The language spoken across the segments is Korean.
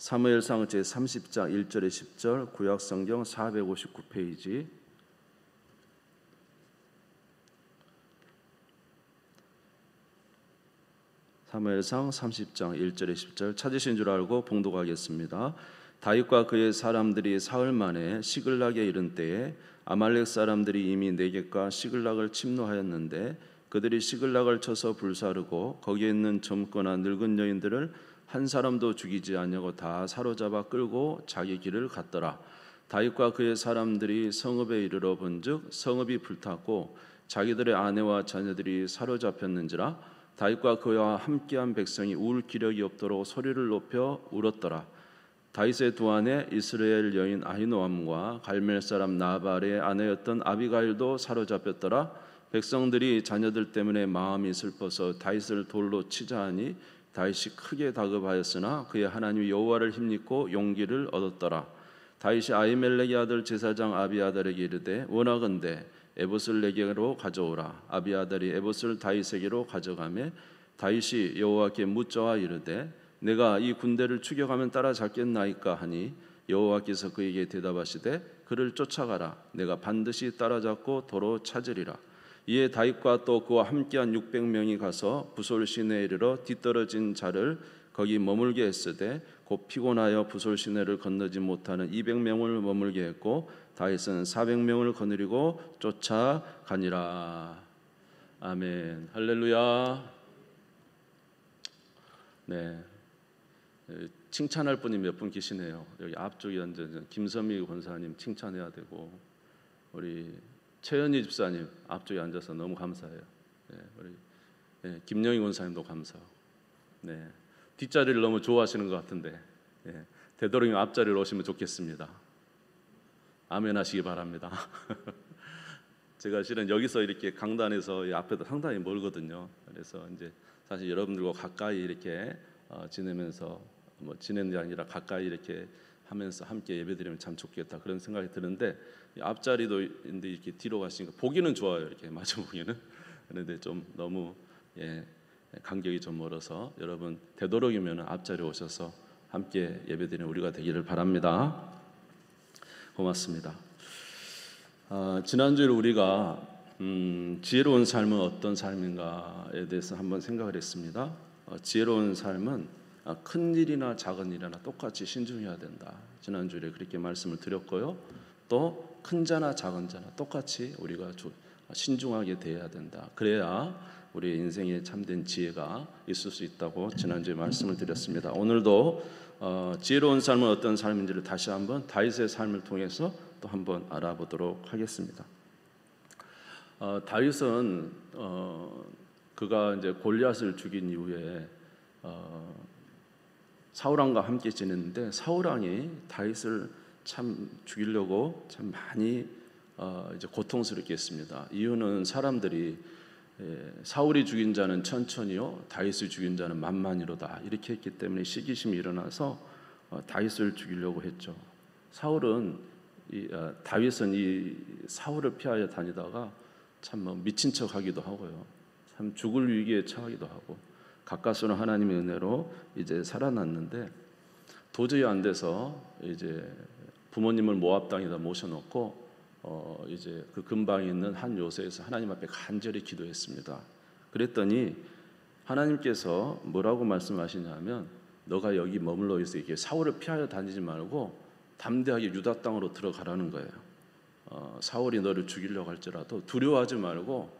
사무엘상 제30장 1절에 10절, 구약성경 459페이지. 사무엘상 30장 1절에 10절 찾으신 줄 알고 봉독하겠습니다. 다윗과 그의 사람들이 사흘 만에 시글락에 이른 때에 아말렉 사람들이 이미 네겝과 시글락을 침노하였는데 그들이 시글락을 쳐서 불사르고 거기에 있는 젊거나 늙은 여인들을 한 사람도 죽이지 아니하고 다 사로잡아 끌고 자기 길을 갔더라. 다윗과 그의 사람들이 성읍에 이르러 본즉 성읍이 불탔고 자기들의 아내와 자녀들이 사로잡혔는지라. 다윗과 그와 함께한 백성이 울 기력이 없도록 소리를 높여 울었더라. 다윗의 두 아내 이스라엘 여인 아히노암과 갈멜 사람 나발의 아내였던 아비가일도 사로잡혔더라. 백성들이 자녀들 때문에 마음이 슬퍼서 다윗을 돌로 치자 하니 다윗이 크게 다급하였으나 그의 하나님 여호와를 힘입고 용기를 얻었더라. 다윗이 아히멜렉의 아들 제사장 아비아달에게 이르되 원하건대 에봇을 내게로 가져오라. 아비아달이 에봇을 다윗에게로 가져가매 다윗이 여호와께 묻자와 이르되 내가 이 군대를 추격하면 따라잡겠나이까 하니 여호와께서 그에게 대답하시되 그를 쫓아가라. 내가 반드시 따라잡고 도로 찾으리라. 이에 다윗과 또 그와 함께한 600명이 가서 부솔 시내에 이르러 뒤떨어진 자를 거기 머물게 했으되 곧 피곤하여 부솔 시내를 건너지 못하는 200명을 머물게 했고 다윗은 400명을 거느리고 쫓아가니라. 아멘. 할렐루야. 네, 칭찬할 분이 몇 분 계시네요. 여기 앞쪽에 앉은 김선미 권사님 칭찬해야 되고 우리 최연희 집사님 앞쪽에 앉아서 너무 감사해요. 네, 우리 김영희 권사님도 감사하고 네, 뒷자리를 너무 좋아하시는 것 같은데 되도록이면 앞자리로 오시면 좋겠습니다. 아멘 하시기 바랍니다. 제가 실은 여기서 이렇게 강단에서 이 앞에도 상당히 멀거든요. 그래서 이제 사실 여러분들과 가까이 이렇게 지내면서 뭐 지내는 게 아니라 가까이 이렇게 하면서 함께 예배드리면 참 좋겠다 그런 생각이 드는데 앞자리도 있는데 이렇게 뒤로 가시니까 보기는 좋아요. 이렇게 마주 보기는. 그런데 좀 너무 간격이 좀 멀어서 여러분 되도록이면 앞자리 오셔서 함께 예배드리는 우리가 되기를 바랍니다. 고맙습니다. 지난주에 우리가 지혜로운 삶은 어떤 삶인가에 대해서 한번 생각을 했습니다. 지혜로운 삶은 큰 일이나 작은 일이나 똑같이 신중해야 된다. 지난주에 그렇게 말씀을 드렸고요. 또 큰 자나 작은 자나 똑같이 우리가 신중하게 대해야 된다. 그래야 우리의 인생에 참된 지혜가 있을 수 있다고 지난주에 말씀을 드렸습니다. 오늘도 지혜로운 삶은 어떤 삶인지를 다시 한번 다윗의 삶을 통해서 또 한번 알아보도록 하겠습니다. 다윗은 그가 이제 골리앗을 죽인 이후에 사울왕과 함께 지냈는데 사울왕이 다윗을 참 죽이려고 참 많이 이제 고통스럽게 했습니다. 이유는 사람들이 사울이 죽인 자는 천천히요 다윗을 죽인 자는 만만히로다 이렇게 했기 때문에 시기심이 일어나서 다윗을 죽이려고 했죠. 다윗은 이 사울을 피하여 다니다가 참 미친 척하기도 하고요. 참 죽을 위기에 처하기도 하고 가까스는 하나님의 은혜로 이제 살아났는데 도저히 안 돼서 이제 부모님을 모압 땅에다 모셔놓고 이제 그 근방에 있는 한 요새에서 하나님 앞에 간절히 기도했습니다. 그랬더니 하나님께서 뭐라고 말씀하시냐면 너가 여기 머물러 있어 이게 사울을 피하여 다니지 말고 담대하게 유다 땅으로 들어가라는 거예요. 사울이 너를 죽이려고 할지라도 두려워하지 말고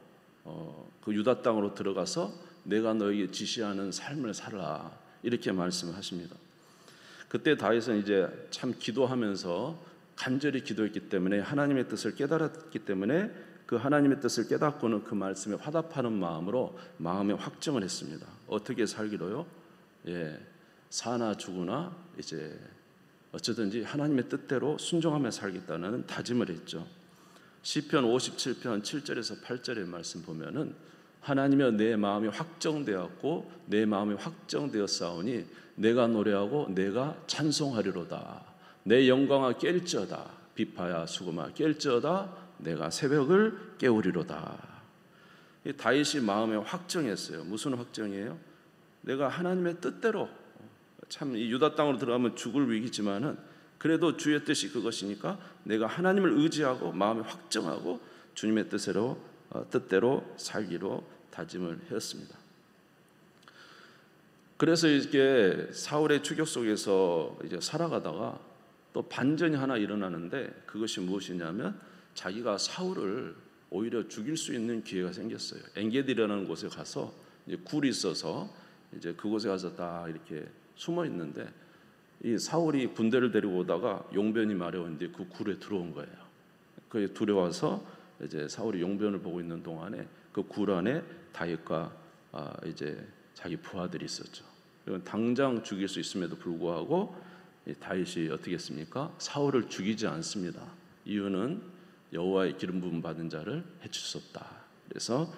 그 유다 땅으로 들어가서 내가 너에게 지시하는 삶을 살라 이렇게 말씀을 하십니다. 그때 다윗은 이제 참 기도하면서 간절히 기도했기 때문에 하나님의 뜻을 깨달았기 때문에 그 하나님의 뜻을 깨닫고는 그 말씀에 화답하는 마음으로 마음에 확정을 했습니다. 어떻게 살기로요? 사나 죽으나 이제 어쩌든지 하나님의 뜻대로 순종하며 살겠다는 다짐을 했죠. 시편 57편 7절에서 8절의 말씀 보면은 하나님이여 내 마음이 확정되었고 내 마음이 확정되었사오니 내가 노래하고 내가 찬송하리로다. 내 영광아 깰지어다. 비파야 수금아 깰지어다. 내가 새벽을 깨우리로다. 다윗이 마음에 확정했어요. 무슨 확정이에요? 내가 하나님의 뜻대로 참 이 유다 땅으로 들어가면 죽을 위기지만은 그래도 주의 뜻이 그것이니까 내가 하나님을 의지하고 마음에 확정하고 주님의 뜻대로 살기로 다짐을 했습니다. 그래서 이게 사울의 추격 속에서 이제 살아가다가 또 반전이 하나 일어나는데 그것이 무엇이냐면 자기가 사울을 오히려 죽일 수 있는 기회가 생겼어요. 엔게디라는 곳에 가서 이제 굴이 있어서 이제 그곳에 가서 딱 이렇게 숨어 있는데 이 사울이 군대를 데리고 오다가 용변이 마려웠는데 그 굴에 들어온 거예요. 그에 두려워서 이제 사울이 용변을 보고 있는 동안에 그 굴 안에 다윗과 이제 자기 부하들이 있었죠. 당장 죽일 수 있음에도 불구하고 다윗이 어떻게 했습니까? 사울을 죽이지 않습니다. 이유는 여호와의 기름 부음 받은 자를 해칠 수 없다. 그래서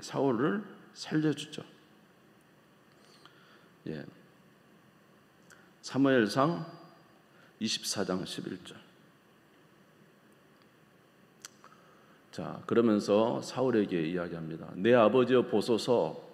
사울을 살려주죠. 예. 사무엘상 24장 11절. 자, 그러면서 사울에게 이야기합니다. 내 아버지여 보소서,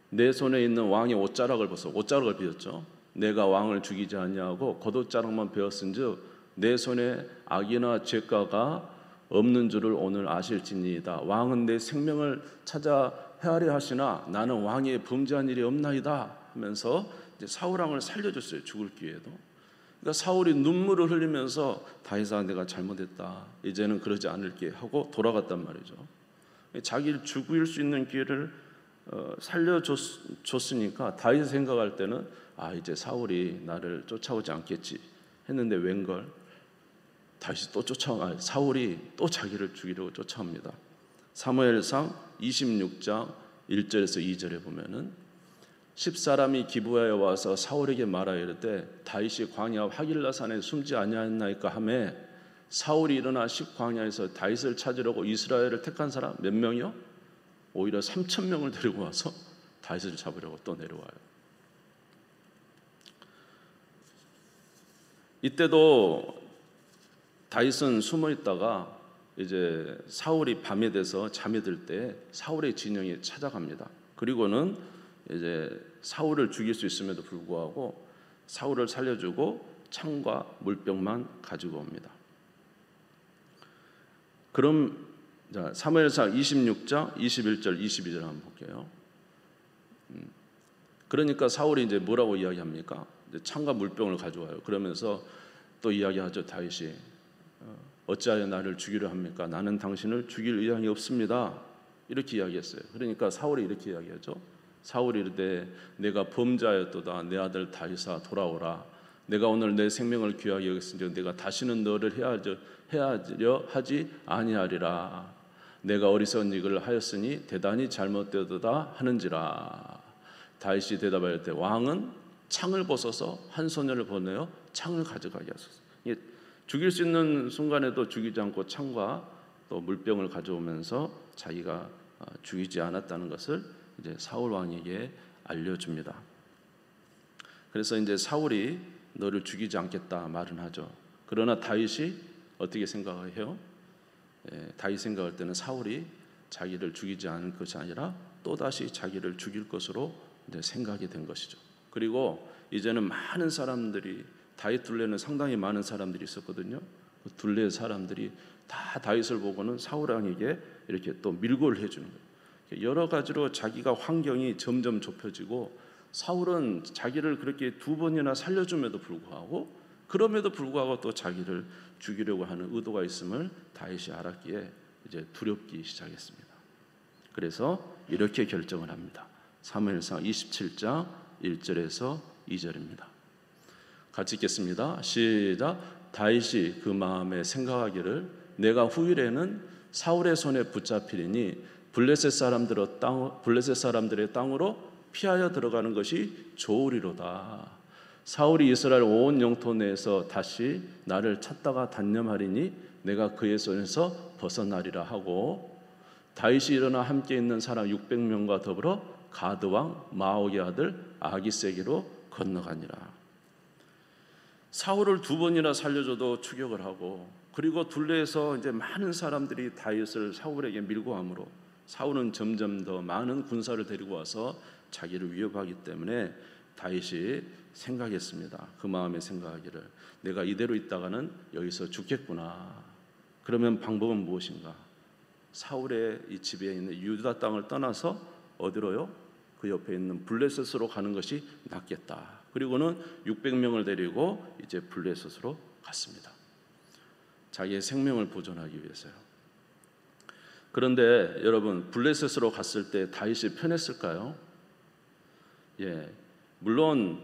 내 손에 있는 왕의 옷자락을 보소. 옷자락을 비었죠. 내가 왕을 죽이지 아니하고 겉옷자락만 베었은즉 내 손에 악이나 죄가가 없는 줄을 오늘 아실지니이다. 왕은 내 생명을 찾아 헤아려 하시나 나는 왕의 범죄한 일이 없나이다 하면서 이제 사울 왕을 살려줬어요. 죽을 기회도. 그러니까 사울이 눈물을 흘리면서 다윗아 내가 잘못했다. 이제는 그러지 않을게 하고 돌아갔단 말이죠. 자기를 죽일 수 있는 기회를 살려줬으니까 다윗이 생각할 때는 이제 사울이 나를 쫓아오지 않겠지 했는데 웬걸 다윗이 또 사울이 또 자기를 죽이려고 쫓아옵니다. 사무엘상 26장 1절에서 2절에 보면은 10사람이 기브야에 와서 사울에게 말하여 이르되 다윗이 광야 하길라산에 숨지 아니하였나이까 하매 사울이 일어나 광야에서 다윗을 찾으려고 이스라엘을 택한 사람 몇 명이요? 오히려 3,000명을 데리고 와서 다윗을 잡으려고 또 내려와요. 이때도 다윗은 숨어 있다가 이제 사울이 밤에 돼서 잠이 들 때 사울의 진영이 찾아갑니다. 그리고는 이제 사울을 죽일 수 있음에도 불구하고 사울을 살려주고 창과 물병만 가지고 옵니다. 그럼 사무엘상 26장 21절 22절 한번 볼게요. 그러니까 사울이 이제 뭐라고 이야기합니까? 이제 창과 물병을 가져와요. 그러면서 또 이야기하죠. 다윗이 어찌하여 나를 죽이려 합니까? 나는 당신을 죽일 의향이 없습니다. 이렇게 이야기했어요. 그러니까 사울이 이렇게 이야기하죠. 사울이 이르되 내가 범죄하였도다. 내 아들 다윗아 돌아오라. 내가 오늘 내 생명을 귀하게 여겼으니 내가 다시는 너를 해하려 하지 아니하리라. 내가 어리석은 일을 하였으니 대단히 잘못되었도다 하는지라. 다윗이 대답하였되 왕은 창을 벗어서 한 소년을 보내어 창을 가져가게 하소서. 죽일 수 있는 순간에도 죽이지 않고 창과 또 물병을 가져오면서 자기가 죽이지 않았다는 것을 이제 사울 왕에게 알려줍니다. 그래서 이제 사울이 너를 죽이지 않겠다 말은 하죠. 그러나 다윗이 어떻게 생각해요? 다윗 생각할 때는 사울이 자기를 죽이지 않을 것이 아니라 또다시 자기를 죽일 것으로 이제 생각이 된 것이죠. 그리고 이제는 많은 사람들이 다윗 둘레는 상당히 많은 사람들이 있었거든요. 그 둘레 사람들이 다 다윗을 보고는 사울 왕에게 이렇게 또 밀고를 해주는 거예요. 여러 가지로 자기가 환경이 점점 좁혀지고 사울은 자기를 그렇게 두 번이나 살려줌에도 불구하고 그럼에도 불구하고 또 자기를 죽이려고 하는 의도가 있음을 다윗이 알았기에 이제 두렵기 시작했습니다. 그래서 이렇게 결정을 합니다. 사무엘상 27장 1절에서 2절입니다. 같이 읽겠습니다. 시작. 다윗이 그 마음에 생각하기를 내가 후일에는 사울의 손에 붙잡히리니 블레셋 사람들의 땅으로 피하여 들어가는 것이 좋으리로다. 사울이 이스라엘 온 영토 내에서 다시 나를 찾다가 단념하리니 내가 그의 손에서 벗어나리라 하고 다윗이 일어나 함께 있는 사람 600명과 더불어 가드 왕 마옥의 아들 아기세기로 건너가니라. 사울을 두 번이나 살려줘도 추격을 하고 그리고 둘레에서 이제 많은 사람들이 다윗을 사울에게 밀고 함으로 사울은 점점 더 많은 군사를 데리고 와서 자기를 위협하기 때문에 다윗이 생각했습니다. 그 마음에 생각하기를 내가 이대로 있다가는 여기서 죽겠구나. 그러면 방법은 무엇인가? 사울의 이 집에 있는 유다 땅을 떠나서 어디로요? 그 옆에 있는 블레셋으로 가는 것이 낫겠다. 그리고는 600명을 데리고 이제 블레셋으로 갔습니다. 자기의 생명을 보존하기 위해서요. 그런데 여러분, 블레셋으로 갔을 때 다윗이 편했을까요? 물론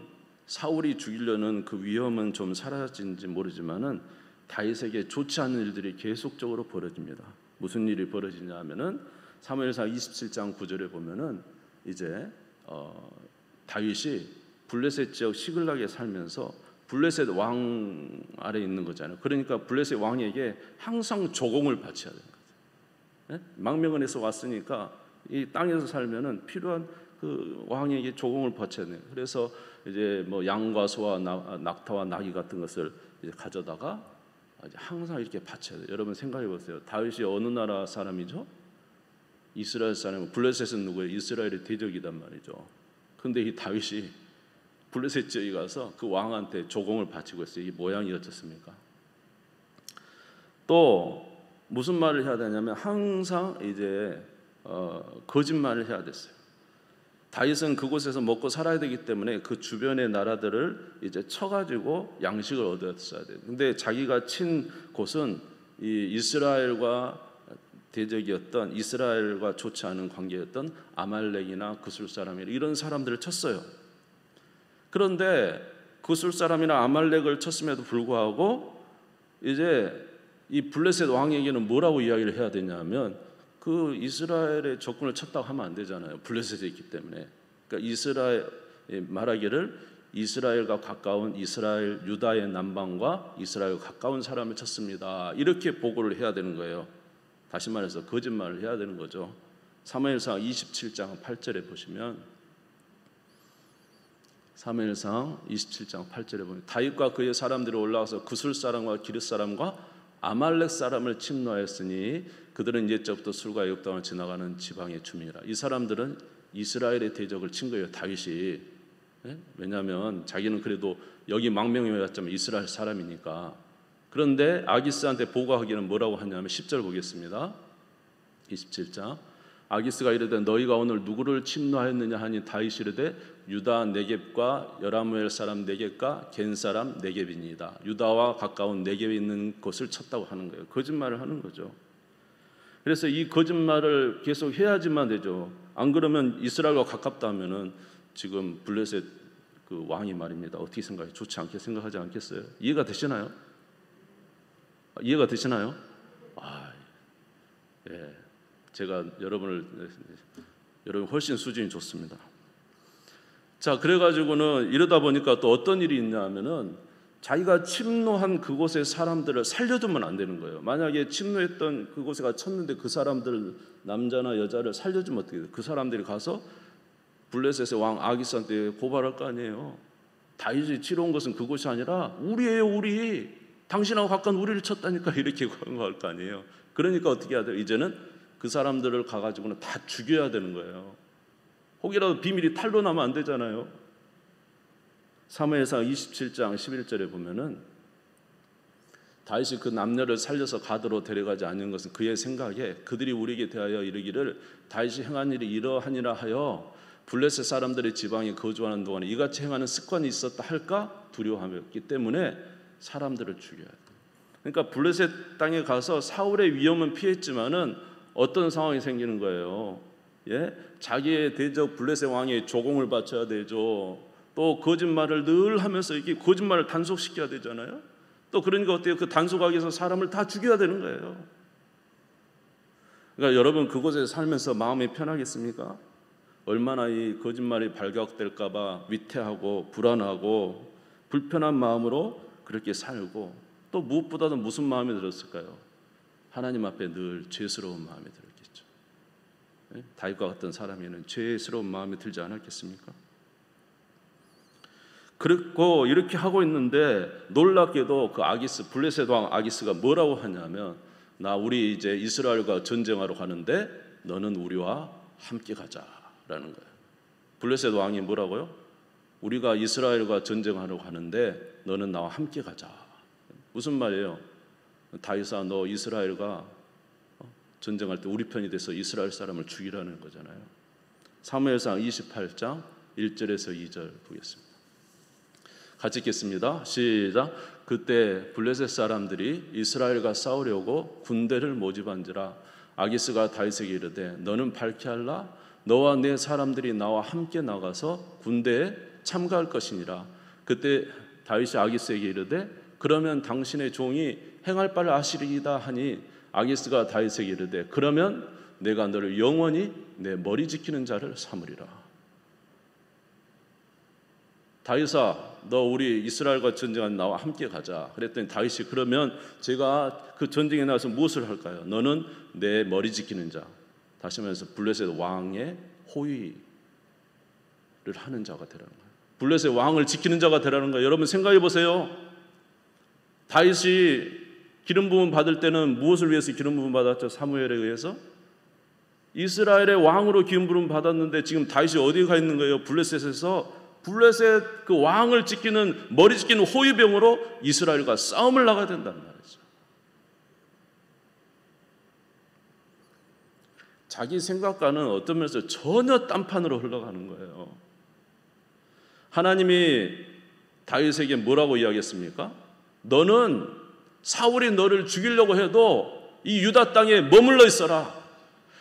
사울이 죽이려는 그 위험은 좀 사라진지 모르지만은 다윗에게 좋지 않은 일들이 계속적으로 벌어집니다. 무슨 일이 벌어지냐 하면은 사무엘상 27장 9절에 보면은 이제 다윗이 블레셋 지역 시글락에 살면서 블레셋 왕 아래 있는 거잖아요. 그러니까 블레셋 왕에게 항상 조공을 바쳐야 되는 거죠. 망명원에서 왔으니까 이 땅에서 살면은 필요한 그 왕에게 조공을 바쳐야 돼요. 그래서 이제 뭐 양과 소와 낙타와 나귀 같은 것을 이제 가져다가 항상 이렇게 바쳐야 돼요. 여러분 생각해 보세요. 다윗이 어느 나라 사람이죠? 이스라엘 사람. 블레셋은 누구예요? 이스라엘의 대적이단 말이죠. 근데 이 다윗이 블레셋 지역에 가서 그 왕한테 조공을 바치고 있어요. 이 모양이 어떻습니까? 또 무슨 말을 해야 되냐면 항상 이제 거짓말을 해야 됐어요. 다윗은 그곳에서 먹고 살아야 되기 때문에 그 주변의 나라들을 이제 쳐가지고 양식을 얻었어야 돼요. 근데 자기가 친 곳은 이 이스라엘과 대적이었던, 이스라엘과 좋지 않은 관계였던 아말렉이나 구술 사람이나 이런 사람들을 쳤어요. 그런데 구술 사람이나 아말렉을 쳤음에도 불구하고 이제 이 블레셋 왕에게는 뭐라고 이야기를 해야 되냐면 그 이스라엘의 적군을 쳤다고 하면 안 되잖아요. 블레셋에 있기 때문에. 그러니까 이스라엘 말하기를 이스라엘과 가까운 이스라엘 유다의 남방과 이스라엘과 가까운 사람을 쳤습니다. 이렇게 보고를 해야 되는 거예요. 다시 말해서 거짓말을 해야 되는 거죠. 사무엘상 27장 8절에 보시면 사무엘상 27장 8절에 보면 다윗과 그의 사람들이 올라와서 구술 사람과 기르 사람과 아말렉 사람을 침노하였으니 그들은 옛적부터 술과 역당을 지나가는 지방의 주민이라. 이 사람들은 이스라엘의 대적을 친 거예요. 다윗이. 왜냐하면 자기는 그래도 여기 망명에 왔지만 이스라엘 사람이니까. 그런데 아기스한테 보고하기는 뭐라고 하냐면 10절 보겠습니다. 27장 아기스가 이르되 너희가 오늘 누구를 침노하였느냐 하니 다윗이 이르되 유다 네겝과 여라무엘 사람 네겝과 겐 사람 네겝이니이다. 유다와 가까운 네겝에 있는 곳을 쳤다고 하는 거예요. 거짓말을 하는 거죠. 그래서 이 거짓말을 계속 해야지만 되죠. 안 그러면 이스라엘과 가깝다 하면은 지금 블레셋 그 왕이 말입니다. 어떻게 생각해? 좋지 않게 생각하지 않겠어요? 이해가 되시나요? 이해가 되시나요? 제가 여러분 훨씬 수준이 좋습니다. 자, 그래가지고는 이러다 보니까 또 어떤 일이 있냐면은 자기가 침노한 그곳의 사람들을 살려두면 안 되는 거예요. 만약에 침노했던 그곳에 가 쳤는데 그 사람들 남자나 여자를 살려주면 어떻게 돼요? 그 사람들이 가서 블레셋의 왕 아기스한테 고발할 거 아니에요. 다윗이 치러온 것은 그곳이 아니라 우리예요, 우리. 당신하고 가까운 우리를 쳤다니까 이렇게 광고할 거 아니에요. 그러니까 어떻게 해야 돼요? 이제는 그 사람들을 가가지고는 다 죽여야 되는 거예요. 혹이라도 비밀이 탄로 나면 안 되잖아요. 사무엘상 27장 11절에 보면은 다윗이 그 남녀를 살려서 가드로 데려가지 않는 것은 그의 생각에 그들이 우리에게 대하여 이르기를 다윗이 행한 일이 이러하니라 하여 블레셋 사람들의 지방에 거주하는 동안에 이같이 행하는 습관이 있었다 할까 두려워하였기 때문에 사람들을 죽여야 돼요. 그러니까 블레셋 땅에 가서 사울의 위험은 피했지만은 어떤 상황이 생기는 거예요. 자기의 대적 블레셋 왕의 조공을 바쳐야 되죠. 또 거짓말을 늘 하면서 이렇게 거짓말을 단속시켜야 되잖아요. 또 그러니까 어때요? 그 단속하기 위해서 사람을 다 죽여야 되는 거예요. 그러니까 여러분 그곳에 살면서 마음이 편하겠습니까? 얼마나 이 거짓말이 발각될까 봐 위태하고 불안하고 불편한 마음으로 그렇게 살고 또 무엇보다도 무슨 마음이 들었을까요? 하나님 앞에 늘 죄스러운 마음이 들었겠죠. 다윗과 같은 사람에는 죄스러운 마음이 들지 않았겠습니까? 그리고 이렇게 하고 있는데 놀랍게도 그 아기스 블레셋 왕 아기스가 뭐라고 하냐면 우리 이제 이스라엘과 전쟁하러 가는데 너는 우리와 함께 가자라는 거예요. 블레셋 왕이 뭐라고요? 우리가 이스라엘과 전쟁하려고 하는데 너는 나와 함께 가자. 무슨 말이에요? 다윗아, 너 이스라엘과 전쟁할 때 우리 편이 돼서 이스라엘 사람을 죽이라는 거잖아요. 사무엘상 28장 1절에서 2절 보겠습니다. 같이 읽겠습니다. 시작. 그때 블레셋 사람들이 이스라엘과 싸우려고 군대를 모집한지라 아기스가 다윗에게 이르되 너는 밝게 할라. 너와 내 사람들이 나와 함께 나가서 군대에 참가할 것이니라. 그때 다윗이 아기스에게 이르되 그러면 당신의 종이 행할 바를 아시리이다 하니 아기스가 다윗에게 이르되 그러면 내가 너를 영원히 내 머리 지키는 자를 삼으리라. 다윗아, 너 우리 이스라엘과 전쟁한 나와 함께 가자. 그랬더니 다윗이 그러면 제가 그 전쟁에 나가서 무엇을 할까요? 너는 내 머리 지키는 자. 다시 말해서 블레셋 왕의 호위를 하는 자가 되라는 거예요. 블레셋 왕을 지키는 자가 되라는 거예요. 여러분 생각해 보세요. 다윗이 기름 부음 받을 때는 무엇을 위해서 기름 부음 받았죠? 사무엘에 의해서 이스라엘의 왕으로 기름 부음 받았는데 지금 다윗이 어디 가 있는 거예요? 블레셋에서 블레셋 그 왕을 지키는 머리 지키는 호위병으로 이스라엘과 싸움을 나가야 된다는 말이죠. 자기 생각과는 어떤 면에서 전혀 딴판으로 흘러가는 거예요. 하나님이 다윗에게 뭐라고 이야기했습니까? 너는 사울이 너를 죽이려고 해도 이 유다 땅에 머물러 있어라.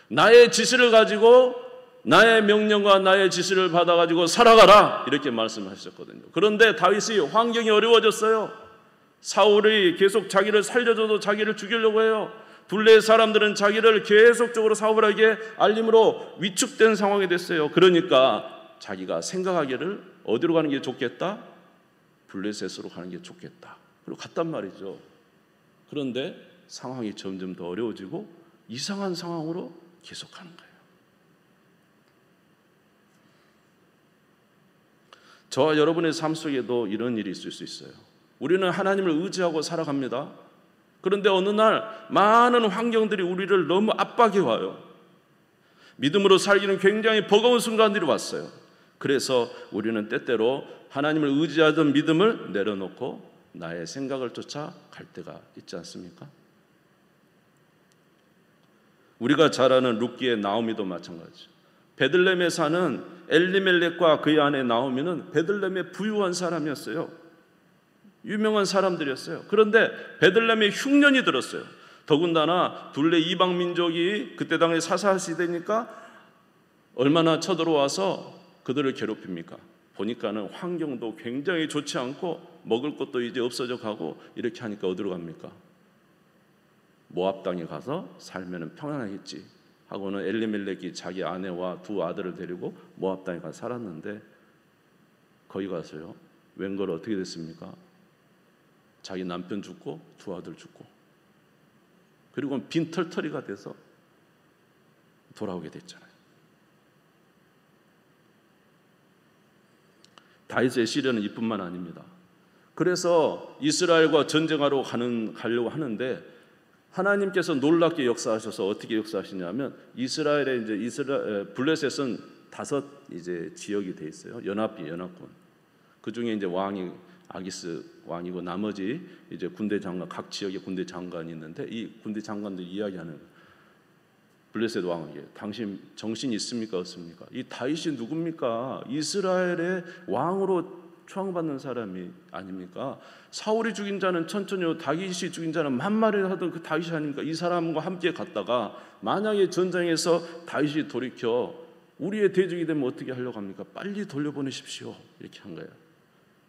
나의 지시를 가지고 나의 명령과 나의 지시를 받아가지고 살아가라. 이렇게 말씀하셨거든요. 그런데 다윗이 환경이 어려워졌어요. 사울이 계속 자기를 살려줘도 자기를 죽이려고 해요. 블레셋 사람들은 자기를 계속적으로 사울에게 알림으로 위축된 상황이 됐어요. 그러니까 자기가 생각하기를 어디로 가는 게 좋겠다? 블레셋으로 가는 게 좋겠다. 그리고 갔단 말이죠. 그런데 상황이 점점 더 어려워지고 이상한 상황으로 계속하는 거예요. 저와 여러분의 삶 속에도 이런 일이 있을 수 있어요. 우리는 하나님을 의지하고 살아갑니다. 그런데 어느 날 많은 환경들이 우리를 너무 압박해 와요. 믿음으로 살기는 굉장히 버거운 순간들이 왔어요. 그래서 우리는 때때로 하나님을 의지하던 믿음을 내려놓고 나의 생각을 쫓아 갈 때가 있지 않습니까? 우리가 잘 아는 룻기의 나오미도 마찬가지죠. 베들레헴에 사는 엘리멜렉과 그의 아내 나오미는 베들레헴의 부유한 사람이었어요. 유명한 사람들이었어요. 그런데 베들레헴에 흉년이 들었어요. 더군다나 둘레 이방 민족이 그때 당시 사사 시대니까 얼마나 쳐들어와서 그들을 괴롭힙니까? 보니까는 환경도 굉장히 좋지 않고 먹을 것도 이제 없어져 가고 이렇게 하니까 어디로 갑니까? 모압 땅에 가서 살면은 평안하겠지 하고는 엘리멜렉이 자기 아내와 두 아들을 데리고 모압 땅에 가서 살았는데 거기 가서요 웬걸 어떻게 됐습니까? 자기 남편 죽고 두 아들 죽고 그리고 빈털터리가 돼서 돌아오게 됐잖아요. 다윗의 시련은 이뿐만 아닙니다. 그래서 이스라엘과 전쟁하러 가려고 하는데 하나님께서 놀랍게 역사하셔서 어떻게 역사하시냐면 이스라엘의 블레셋은 5 이제 지역이 돼 있어요. 연합군. 그 중에 이제 왕이 아기스 왕이고 나머지 이제 군대 장관 각 지역에 군대 장관이 있는데 이 군대 장관들이 이야기하는 블레셋 왕에게 당신 정신 있습니까 없습니까? 이 다윗이 누굽니까? 이스라엘의 왕으로 추앙받는 사람이 아닙니까? 사울이 죽인 자는 천천히요 다윗이 죽인 자는 만마를 하던 그 다윗이 아닙니까? 이 사람과 함께 갔다가 만약에 전쟁에서 다윗이 돌이켜 우리의 대적이 되면 어떻게 하려고 합니까? 빨리 돌려보내십시오. 이렇게 한 거예요.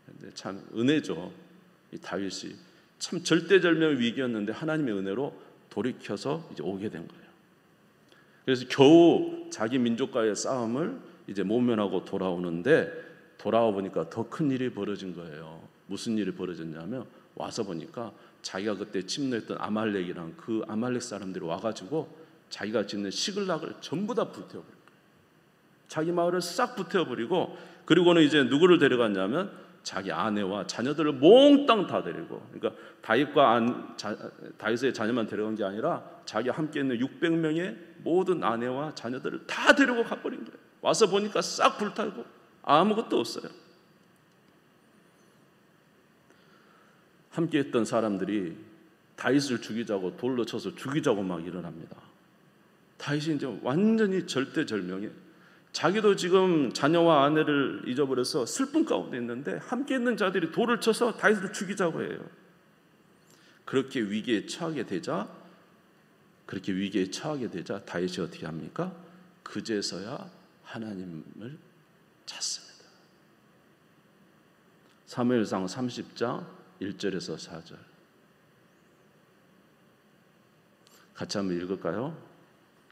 근데 참 은혜죠. 이 다윗이 참 절대절명 위기였는데 하나님의 은혜로 돌이켜서 이제 오게 된 거예요. 그래서 겨우 자기 민족과의 싸움을 이제 모면하고 돌아오는데 돌아와 보니까 더 큰 일이 벌어진 거예요. 무슨 일이 벌어졌냐면 와서 보니까 자기가 그때 침노했던 아말렉이랑 그 아말렉 사람들이 와가지고 자기가 짓는 시글락을 전부 다 불태워버린 거예요. 자기 마을을 싹 불태워버리고 그리고는 이제 누구를 데려갔냐면 자기 아내와 자녀들을 몽땅 다 데리고 그러니까 다윗의 자녀만 데려간 게 아니라 자기 함께 있는 600명의 모든 아내와 자녀들을 다 데리고 가버린 거예요. 와서 보니까 싹 불타고 아무것도 없어요. 함께했던 사람들이 다윗을 죽이자고 돌로 쳐서 죽이자고 막 일어납니다. 다윗이 이제 완전히 절대절명해. 자기도 지금 자녀와 아내를 잊어버려서 슬픔 가운데 있는데 함께 있는 자들이 돌을 쳐서 다윗을 죽이자고 해요. 그렇게 위기에 처하게 되자 다윗이 어떻게 합니까? 그제서야 하나님을 찾습니다. 사무엘상 30장 1절에서 4절 같이 한번 읽을까요?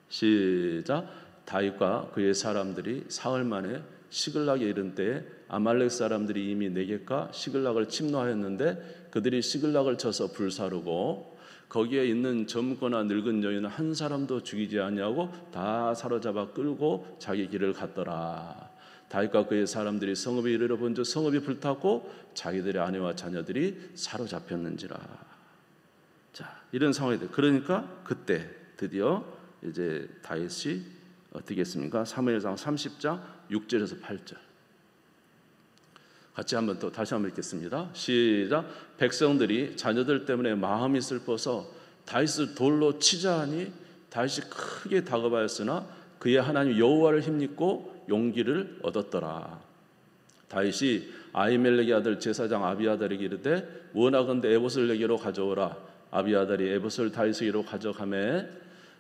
시작. 다윗과 그의 사람들이 사흘 만에 시글락에 이른 때에 아말렉 사람들이 이미 네겝과 시글락을 침노하였는데 그들이 시글락을 쳐서 불사르고 거기에 있는 젊거나 늙은 여인은 한 사람도 죽이지 아니하고 다 사로잡아 끌고 자기 길을 갔더라. 다윗과 그의 사람들이 성읍에 이르러 본즉 성읍이 불탔고 자기들의 아내와 자녀들이 사로잡혔는지라. 자, 이런 상황이 돼. 그러니까 그때 드디어 이제 다윗이 어떻게 했습니까? 사무엘상 30장 6절에서 8절 같이 한번 또 다시 한번 읽겠습니다. 시작. 백성들이 자녀들 때문에 마음이 슬퍼서 다윗을 돌로 치자 하니 다윗이 크게 다급하였으나 그의 하나님 여호와를 힘입고 용기를 얻었더라. 다윗이 아히멜렉의 아들 제사장 아비아달에게 이르되 원하건대 에봇을 내게로 가져오라. 아비아달이 에봇을 다윗에게로 가져가매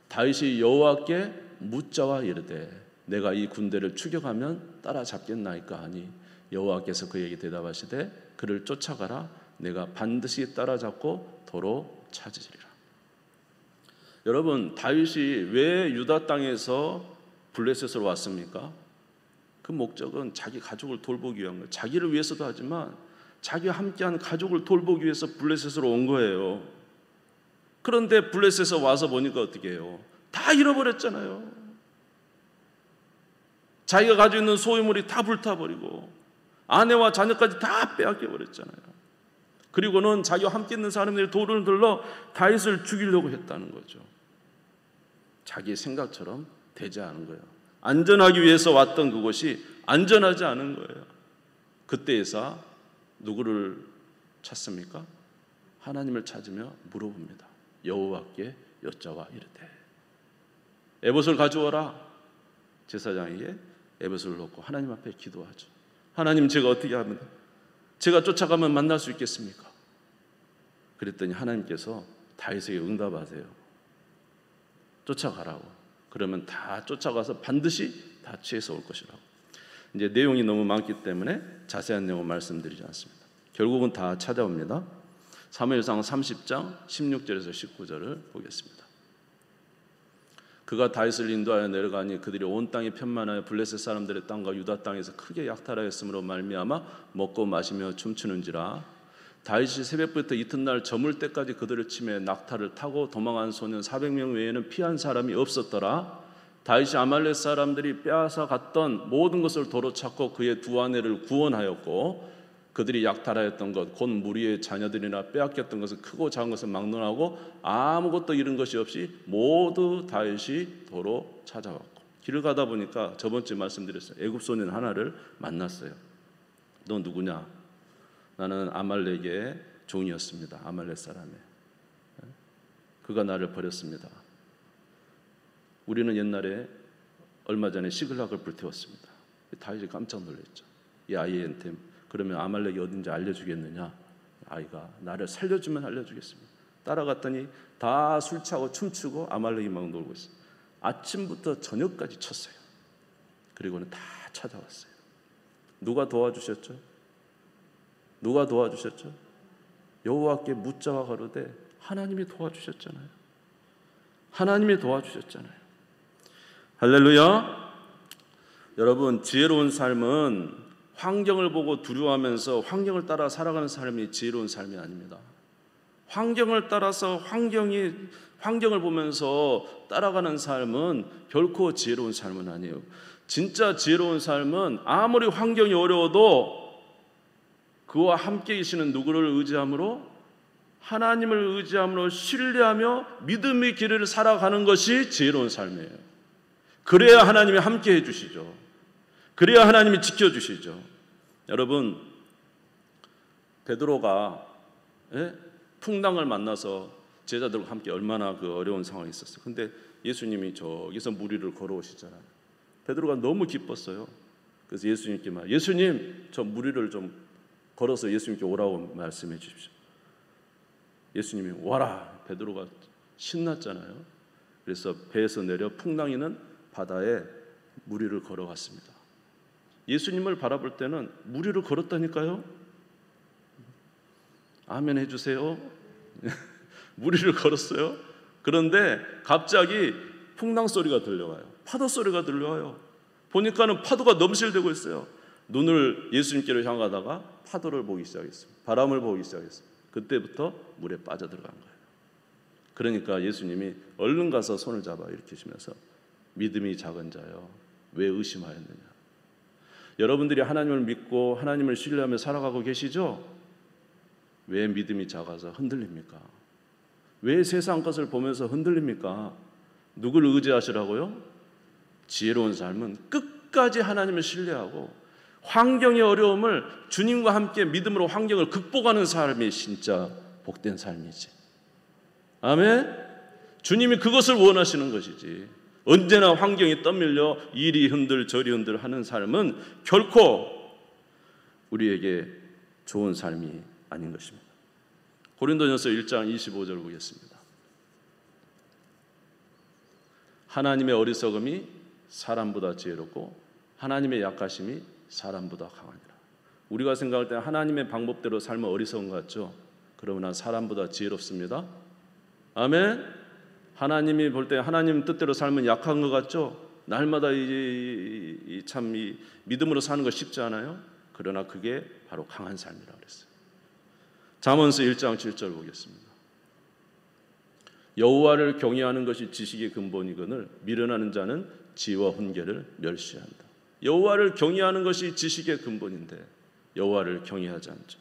다윗이 여호와께 묻자와 이르되 내가 이 군대를 추격하면 따라잡겠나이까 하니 여호와께서 그에게 대답하시되 그를 쫓아가라. 내가 반드시 따라잡고 도로 찾으리라. 여러분, 다윗이 왜 유다 땅에서 블레셋으로 왔습니까? 그 목적은 자기 가족을 돌보기 위한 거예요. 자기를 위해서도 하지만 자기와 함께한 가족을 돌보기 위해서 블레셋으로 온 거예요. 그런데 블레셋에 와서 보니까 어떻게 해요? 다 잃어버렸잖아요. 자기가 가지고 있는 소유물이 다 불타버리고 아내와 자녀까지 다 빼앗겨버렸잖아요. 그리고는 자기와 함께 있는 사람들이 돌을 들러 다윗을 죽이려고 했다는 거죠. 자기 생각처럼 되지 않은 거예요. 안전하기 위해서 왔던 그곳이 안전하지 않은 거예요. 그때에서 누구를 찾습니까? 하나님을 찾으며 물어봅니다. 여호와께 여짜와 이르되 에봇을 가져와라. 제사장에게 에봇을 놓고 하나님 앞에 기도하죠. 하나님, 제가 어떻게 하면 제가 쫓아가면 만날 수 있겠습니까? 그랬더니 하나님께서 다윗에게 응답하세요. 쫓아가라고. 그러면 다 쫓아가서 반드시 다 취해서 올 것이라고. 이제 내용이 너무 많기 때문에 자세한 내용은 말씀드리지 않습니다. 결국은 다 찾아옵니다. 사무엘상 30장 16절에서 19절을 보겠습니다. 그가 다윗을 인도하여 내려가니 그들이 온 땅이 편만하여 블레셋 사람들의 땅과 유다 땅에서 크게 약탈하였으므로 말미암아 먹고 마시며 춤추는지라. 다윗이 새벽부터 이튿날 저물 때까지 그들을 치매 낙타를 타고 도망한 소년 400명 외에는 피한 사람이 없었더라. 다윗이 아말렉 사람들이 빼앗아 갔던 모든 것을 도로 찾고 그의 두 아내를 구원하였고 그들이 약탈하였던 것 곧 무리의 자녀들이나 빼앗겼던 것은 크고 작은 것을 막론하고 아무것도 잃은 것이 없이 모두 다윗이 도로 찾아왔고 길을 가다 보니까 저번 주에 말씀드렸어요. 애굽 소년 하나를 만났어요. 너 누구냐? 나는 아말렉의 종이었습니다. 아말렉 사람의. 그가 나를 버렸습니다. 우리는 옛날에 얼마 전에 시글락을 불태웠습니다. 다윗이 깜짝 놀랐죠. 이 아이한테 그러면 아말렉이 어딘지 알려주겠느냐? 아이가 나를 살려주면 알려주겠습니다. 따라갔더니 다 술 취하고 춤추고 아말렉이 막 놀고 있어요. 아침부터 저녁까지 쳤어요. 그리고는 다 찾아왔어요. 누가 도와주셨죠? 누가 도와주셨죠? 여호와께 묻자와 가로되 하나님이 도와주셨잖아요. 하나님이 도와주셨잖아요. 할렐루야. 여러분, 지혜로운 삶은 환경을 보고 두려워하면서 환경을 따라 살아가는 삶이 지혜로운 삶이 아닙니다. 환경을 따라서 환경을 보면서 따라가는 삶은 결코 지혜로운 삶은 아니에요. 진짜 지혜로운 삶은 아무리 환경이 어려워도 그와 함께 계시는 누구를 의지함으로 하나님을 의지함으로 신뢰하며 믿음의 길을 살아가는 것이 지혜로운 삶이에요. 그래야 하나님이 함께 해주시죠. 그래야 하나님이 지켜주시죠. 여러분, 베드로가 풍랑을 만나서 제자들과 함께 얼마나 그 어려운 상황이 있었어요. 근데 예수님이 저기서 물 위를 걸어오시잖아요. 베드로가 너무 기뻤어요. 그래서 예수님께 말, 예수님 저 물 위를 좀 걸어서 예수님께 오라고 말씀해 주십시오. 예수님이 와라. 베드로가 신났잖아요. 그래서 배에서 내려 풍랑이는 바다에 물 위를 걸어갔습니다. 예수님을 바라볼 때는 물 위를 걸었다니까요. 아멘 해주세요. 물 위를 걸었어요. 그런데 갑자기 풍랑 소리가 들려와요. 파도 소리가 들려와요. 보니까는 파도가 넘실대고 있어요. 눈을 예수님께로 향하다가 파도를 보기 시작했습니다. 바람을 보기 시작했습니다. 그때부터 물에 빠져들어간 거예요. 그러니까 예수님이 얼른 가서 손을 잡아 일으키시면서 믿음이 작은 자여 왜 의심하였느냐. 여러분들이 하나님을 믿고 하나님을 신뢰하며 살아가고 계시죠? 왜 믿음이 작아서 흔들립니까? 왜 세상 것을 보면서 흔들립니까? 누구를 의지하시라고요? 지혜로운 삶은 끝까지 하나님을 신뢰하고 환경의 어려움을 주님과 함께 믿음으로 환경을 극복하는 삶이 진짜 복된 삶이지. 아멘? 주님이 그것을 원하시는 것이지. 언제나 환경이 떠밀려 이리 흔들 저리 흔들 하는 삶은 결코 우리에게 좋은 삶이 아닌 것입니다. 고린도전서 1장 25절 보겠습니다. 하나님의 어리석음이 사람보다 지혜롭고 하나님의 약하심이 사람보다 강하니라. 우리가 생각할 때 하나님의 방법대로 삶은 어리석은 것 같죠? 그러나 사람보다 지혜롭습니다. 아멘. 하나님이 볼 때 하나님 뜻대로 삶은 약한 것 같죠? 날마다 참 믿음으로 사는 거 쉽지 않아요? 그러나 그게 바로 강한 삶이라고 그랬어요. 잠언서 1장 7절 보겠습니다. 여호와를 경외하는 것이 지식의 근본이거늘 미련하는 자는 지혜와 훈계를 멸시한다. 여호와를 경외하는 것이 지식의 근본인데 여호와를 경외하지 않죠.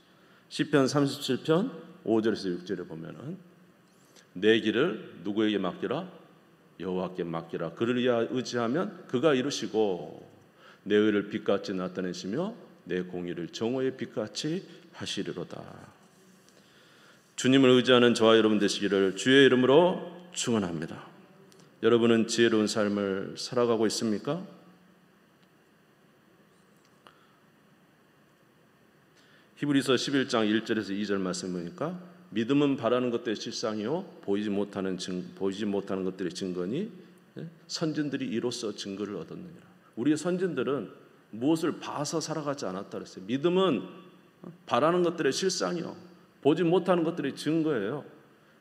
시편 37편 5절에서 6절에 보면은 내 길을 누구에게 맡기라? 여호와께 맡기라. 그를 의지하면 그가 이루시고 내 의를 빛같이 나타내시며 내 공의를 정오의 빛같이 하시리로다. 주님을 의지하는 저와 여러분 되시기를 주의 이름으로 축원합니다. 여러분은 지혜로운 삶을 살아가고 있습니까? 히브리서 11장 1절에서 2절 말씀 보니까 믿음은 바라는 것들의 실상이요 보이지 못하는 것들의 증거니 선진들이 이로써 증거를 얻었느니라. 우리의 선진들은 무엇을 봐서 살아가지 않았다 그랬어요. 믿음은 바라는 것들의 실상이요 보지 못하는 것들의 증거예요.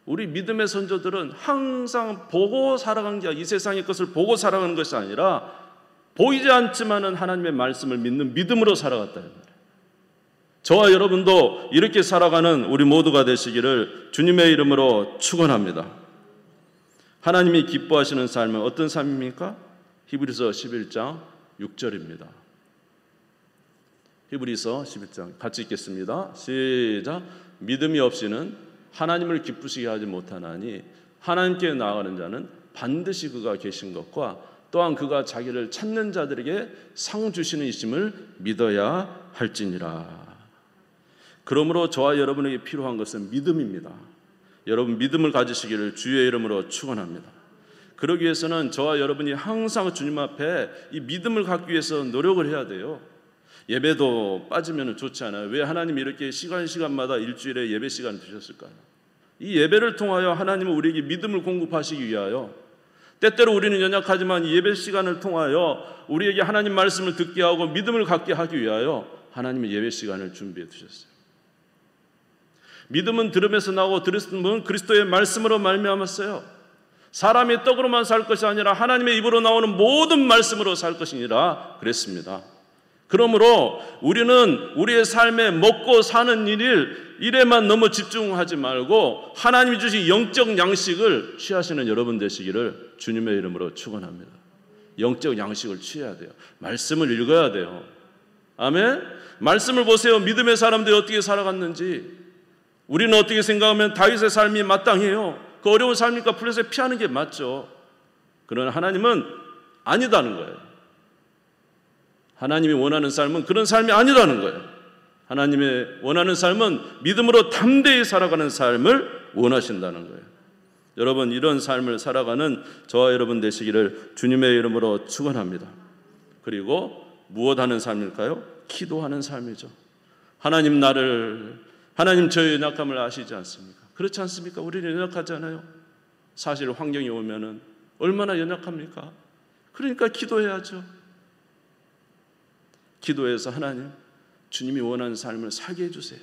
우리 믿음의 선조들은 항상 보고 살아간 게 이 세상의 것을 보고 살아가는 것이 아니라 보이지 않지만은 하나님의 말씀을 믿는 믿음으로 살아갔다는 거예요. 저와 여러분도 이렇게 살아가는 우리 모두가 되시기를 주님의 이름으로 축원합니다. 하나님이 기뻐하시는 삶은 어떤 삶입니까? 히브리서 11장 6절입니다. 히브리서 11장 같이 읽겠습니다. 시작. 믿음이 없이는 하나님을 기쁘시게 하지 못하나니 하나님께 나아가는 자는 반드시 그가 계신 것과 또한 그가 자기를 찾는 자들에게 상 주시는 이심을 믿어야 할지니라. 그러므로 저와 여러분에게 필요한 것은 믿음입니다. 여러분 믿음을 가지시기를 주의 이름으로 축원합니다. 그러기 위해서는 저와 여러분이 항상 주님 앞에 이 믿음을 갖기 위해서 노력을 해야 돼요. 예배도 빠지면 좋지 않아요. 왜 하나님이 이렇게 시간마다 일주일에 예배 시간을 주셨을까요? 이 예배를 통하여 하나님은 우리에게 믿음을 공급하시기 위하여 때때로 우리는 연약하지만 이 예배 시간을 통하여 우리에게 하나님 말씀을 듣게 하고 믿음을 갖게 하기 위하여 하나님의 예배 시간을 준비해 두셨어요. 믿음은 들음에서 나오고 들음은 그리스도의 말씀으로 말미암았어요. 사람이 떡으로만 살 것이 아니라 하나님의 입으로 나오는 모든 말씀으로 살 것이니라 그랬습니다. 그러므로 우리는 우리의 삶에 먹고 사는 일에만 너무 집중하지 말고 하나님이 주신 영적 양식을 취하시는 여러분 되시기를 주님의 이름으로 축원합니다. 영적 양식을 취해야 돼요. 말씀을 읽어야 돼요. 아멘. 말씀을 보세요. 믿음의 사람들이 어떻게 살아갔는지. 우리는 어떻게 생각하면 다윗의 삶이 마땅해요. 그 어려운 삶이니까 블레셋 피하는 게 맞죠. 그러나 하나님은 아니다는 거예요. 하나님이 원하는 삶은 그런 삶이 아니라는 거예요. 하나님의 원하는 삶은 믿음으로 담대히 살아가는 삶을 원하신다는 거예요. 여러분, 이런 삶을 살아가는 저와 여러분 되시기를 주님의 이름으로 축원합니다. 그리고 무엇하는 삶일까요? 기도하는 삶이죠. 하나님 저의 연약함을 아시지 않습니까? 그렇지 않습니까? 우리는 연약하잖아요. 사실 환경이 오면은 얼마나 연약합니까? 그러니까 기도해야죠. 기도해서 하나님, 주님이 원하는 삶을 살게 해주세요.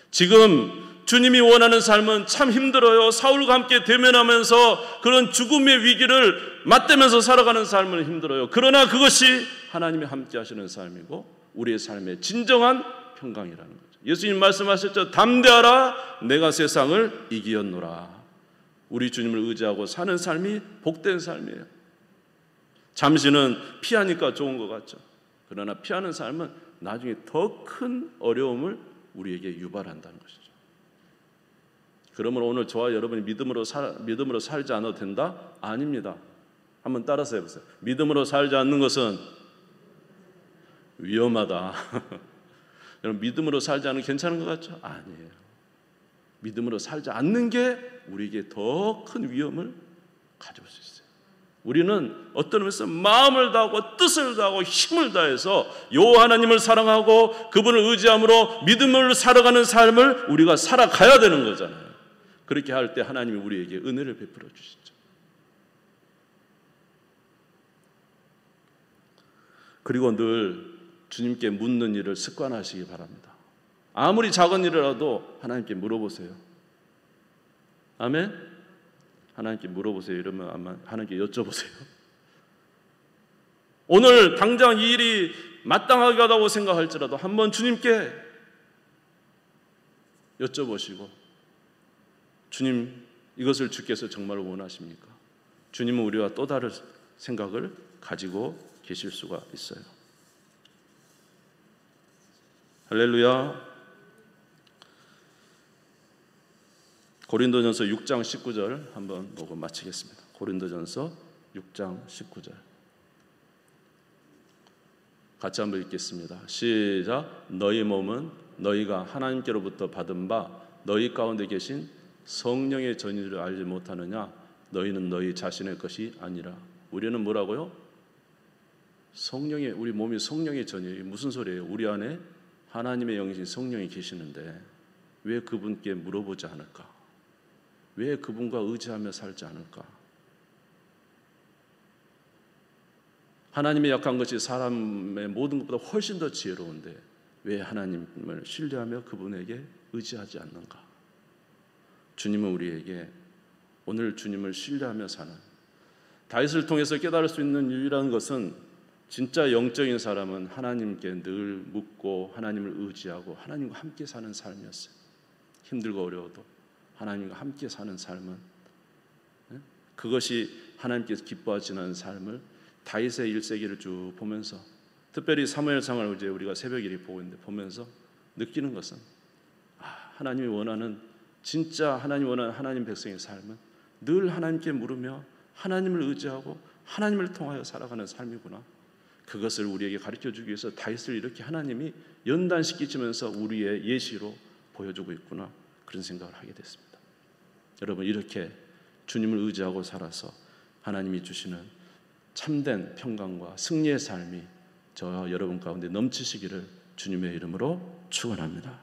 지금 주님이 원하는 삶은 참 힘들어요. 사울과 함께 대면하면서 그런 죽음의 위기를 맞대면서 살아가는 삶은 힘들어요. 그러나 그것이 하나님이 함께 하시는 삶이고 우리의 삶의 진정한 평강이라는 거죠. 예수님 말씀하셨죠. 담대하라, 내가 세상을 이기었노라. 우리 주님을 의지하고 사는 삶이 복된 삶이에요. 잠시는 피하니까 좋은 것 같죠. 그러나 피하는 삶은 나중에 더 큰 어려움을 우리에게 유발한다는 것이죠. 그러므로 오늘 저와 여러분이 믿음으로 살지 않아도 된다? 아닙니다. 한번 따라서 해보세요. 믿음으로 살지 않는 것은 위험하다. 여러분, 믿음으로 살지 않으면 괜찮은 것 같죠? 아니에요. 믿음으로 살지 않는 게 우리에게 더 큰 위험을 가져올 수 있어요. 우리는 어떤 의미에서 마음을 다하고 뜻을 다하고 힘을 다해서 여호와 하나님을 사랑하고 그분을 의지함으로 믿음을 살아가는 삶을 우리가 살아가야 되는 거잖아요. 그렇게 할 때 하나님이 우리에게 은혜를 베풀어 주시죠. 그리고 늘 주님께 묻는 일을 습관하시기 바랍니다. 아무리 작은 일이라도 하나님께 물어보세요. 아멘? 하나님께 물어보세요. 이러면 아마 하나님께 여쭤보세요. 오늘 당장 이 일이 마땅하다고 생각할지라도 한번 주님께 여쭤보시고, 주님, 이것을 주께서 정말 원하십니까? 주님은 우리와 또 다른 생각을 가지고 계실 수가 있어요. 할렐루야. 고린도전서 6장 19절 한번 보고 마치겠습니다. 고린도전서 6장 19절 같이 한번 읽겠습니다. 시작. 너희 몸은 너희가 하나님께로부터 받은 바 너희 가운데 계신 성령의 전의를 알지 못하느냐? 너희는 너희 자신의 것이 아니라. 우리는 뭐라고요? 우리 몸이 성령의 전이에요. 무슨 소리예요? 우리 안에 하나님의 영이신 성령이 계시는데 왜 그분께 물어보지 않을까? 왜 그분과 의지하며 살지 않을까? 하나님의 약한 것이 사람의 모든 것보다 훨씬 더 지혜로운데 왜 하나님을 신뢰하며 그분에게 의지하지 않는가? 주님은 우리에게 오늘 주님을 신뢰하며 사는, 다윗을 통해서 깨달을 수 있는 유일한 것은 진짜 영적인 사람은 하나님께 늘 묻고 하나님을 의지하고 하나님과 함께 사는 삶이었어요. 힘들고 어려워도 하나님과 함께 사는 삶은, 그것이 하나님께서 기뻐하시는 삶을 다윗의 일세기를 쭉 보면서, 특별히 사무엘상을 이제 우리가 새벽일이 보고 있는데 보면서 느끼는 것은, 하나님이 원하는, 진짜 하나님 원하는 하나님 백성의 삶은 늘 하나님께 물으며 하나님을 의지하고 하나님을 통하여 살아가는 삶이구나. 그것을 우리에게 가르쳐주기 위해서 다윗을 이렇게 하나님이 연단시키시면서 우리의 예시로 보여주고 있구나, 그런 생각을 하게 됐습니다. 여러분, 이렇게 주님을 의지하고 살아서 하나님이 주시는 참된 평강과 승리의 삶이 저와 여러분 가운데 넘치시기를 주님의 이름으로 축원합니다.